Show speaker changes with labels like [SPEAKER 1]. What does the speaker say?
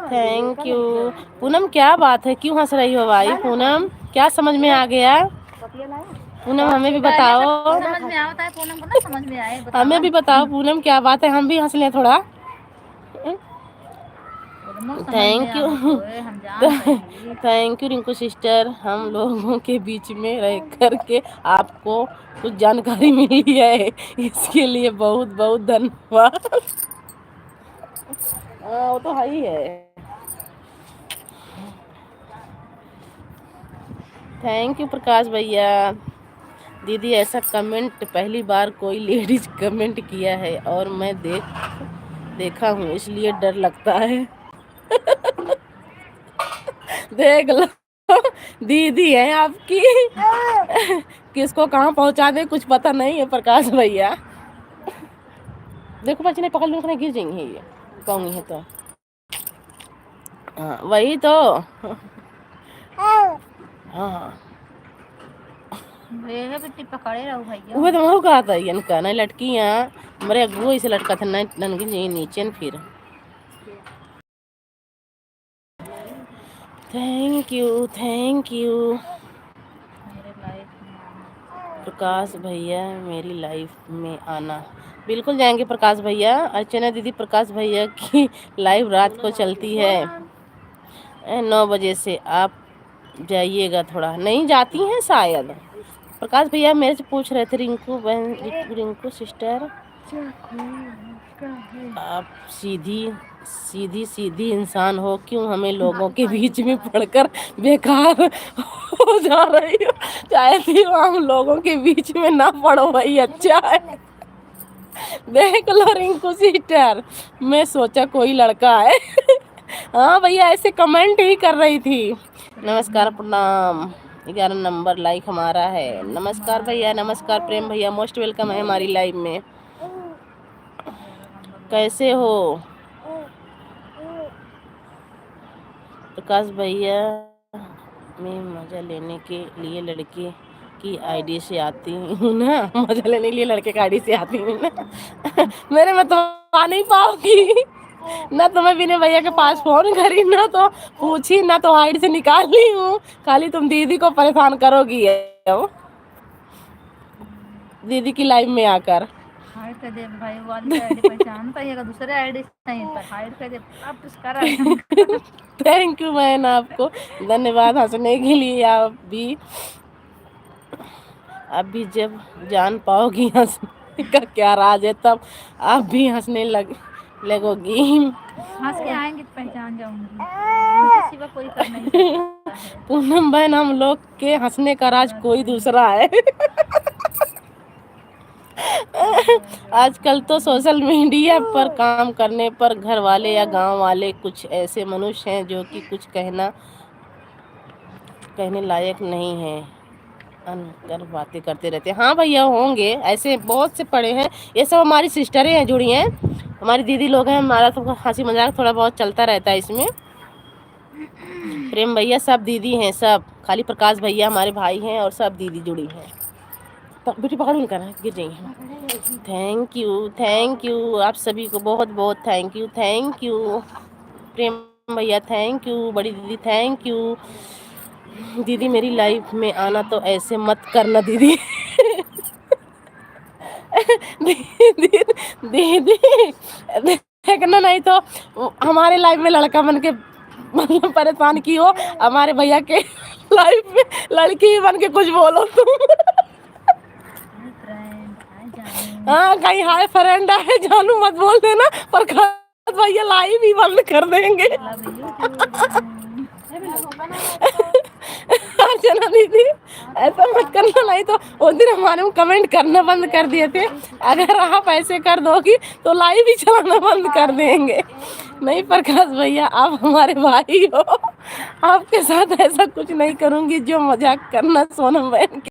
[SPEAKER 1] Thank you. Poonam क्या बात है, क्यों हंस रही हो भाई? पूनम क्या समझ में आ गया? पूनम हमें भी बताओ,
[SPEAKER 2] समझ में आता है पूनम को ना, समझ में आए
[SPEAKER 1] हमें भी बताओ पूनम क्या बात है, हम भी हंस लें थोड़ा। Thank you, thank you Rinku sister, हम लोगों के बीच में रह करके आपको कुछ जानकारी मिली है, इसके लिए बहुत बहुत धन्यवाद। वो तो है ही है। थैंक यू प्रकाश भैया। दीदी ऐसा कमेंट पहली बार कोई लेडीज कमेंट किया है और मैं देखा हूँ, इसलिए डर लगता है। देख लो, दीदी है आपकी, किसको कहाँ पहुँचा दे कुछ पता नहीं है प्रकाश भैया। देखो बच्चे ने पकड़ लो, गिर जाएंगे ये कहूँगी है तो। हाँ वही तो। हाँ
[SPEAKER 2] पकड़े रहो भैया।
[SPEAKER 1] वो तो मैं कहा था इनका नहीं लटकियाँ मेरे अगुआ इसे लटका था नहीं नीचे न फिर। थैंक यू, थैंक यू प्रकाश भैया, मेरी लाइफ में आना। बिल्कुल जाएंगे प्रकाश भैया। अर्चना दीदी प्रकाश भैया की लाइव रात को चलती है 9 बजे से, आप जाइएगा थोड़ा। नहीं जाती हैं शायद। प्रकाश भैया मेरे से पूछ रहे थे, रिंकू बहन, रिंकू सिस्टर आप सीधी इंसान हो, क्यों हमें लोगों के बीच में पढ़कर बेकार हो जा रही हो? चाहती हो हम लोगों के बीच में ना पढ़ो, भाई अच्छा है। देख लो रिंकू सिस्टर, मैं सोचा कोई लड़का है। हाँ भैया ऐसे कमेंट ही कर रही थी। नमस्कार प्रणाम, 11 नंबर लाइक हमारा है। नमस्कार भैया, नमस्कार प्रेम भैया, मोस्ट वेलकम है हमारी लाइव में। कैसे हो प्रकाश भैया? मैं मज़ा लेने के लिए लड़के की आईडी से आती हूँ ना, मज़ा लेने के लिए लड़के की आईडी से आती हूँ ना। मेरे में तो आ नहीं पाओगी ना, तो मैं विनय भैया के पास फोन करी ना तो पूछी ना तो आईडी से निकाल ली हूँ। खाली तुम दीदी को परेशान करोगी दीदी की लाइव में आकर।
[SPEAKER 2] हाइड कर दे भाई, वाली आईडी पहचानता है, दूसरे आईडी नहीं पर हाइड कर दे। अब कुछ कर।
[SPEAKER 1] थैंक यू मैन, आपको धन्यवाद हंसने के लिए। आप भी जब जान पाओगी हंसने का क्या राज है, तब आप भी हंसने लगोगी।
[SPEAKER 2] हंस के आएंगे तो पहचान जाऊंगी, उनके सिवा कोई कर नहीं सकता है।
[SPEAKER 1] पूनम बहन, हम लोग के हंसने का राज कोई दूसरा है। आजकल तो सोशल मीडिया पर काम करने पर घर वाले या गांव वाले कुछ ऐसे मनुष्य हैं जो कि कुछ कहने लायक नहीं है, अनकर बातें करते रहते हैं। हाँ भैया होंगे ऐसे, बहुत से पड़े हैं। ये सब हमारी सिस्टरें हैं, जुड़ी हैं, हमारी दीदी लोग हैं। हमारा तो हंसी मजाक थोड़ा बहुत चलता रहता है इसमें। प्रेम भैया सब दीदी हैं, सब खाली प्रकाश भैया हमारे भाई हैं और सब दीदी जुड़ी हैं। तो बेटी पकड़ उनका ना, गिर जाएंगे। थैंक यू आप सभी को बहुत बहुत थैंक यू प्रेम भैया, थैंक यू बड़ी दीदी, थैंक यू दीदी। मेरी लाइफ में आना तो ऐसे मत करना दीदी। दीदी दीदी देखना, नहीं तो हमारे लाइफ में लड़का बन के मतलब परेशान की हो, हमारे भैया के लाइफ में लड़की बन के कुछ बोलो तुम। हाँ कहीं हाय फ्रेंड है जानू मत बोल देना, पर भैया लाइव ही बंद कर देंगे। अर्चना दीदी ऐसा मत करना, नहीं तो उस दिन हमारे में कमेंट करना बंद कर दिए थे, अगर आप ऐसे कर दोगी तो लाइव ही चलाना बंद कर देंगे। नहीं प्रकाश भैया आप हमारे भाई हो, आपके साथ ऐसा कुछ नहीं करूंगी जो मजाक करना सोनम बहन के।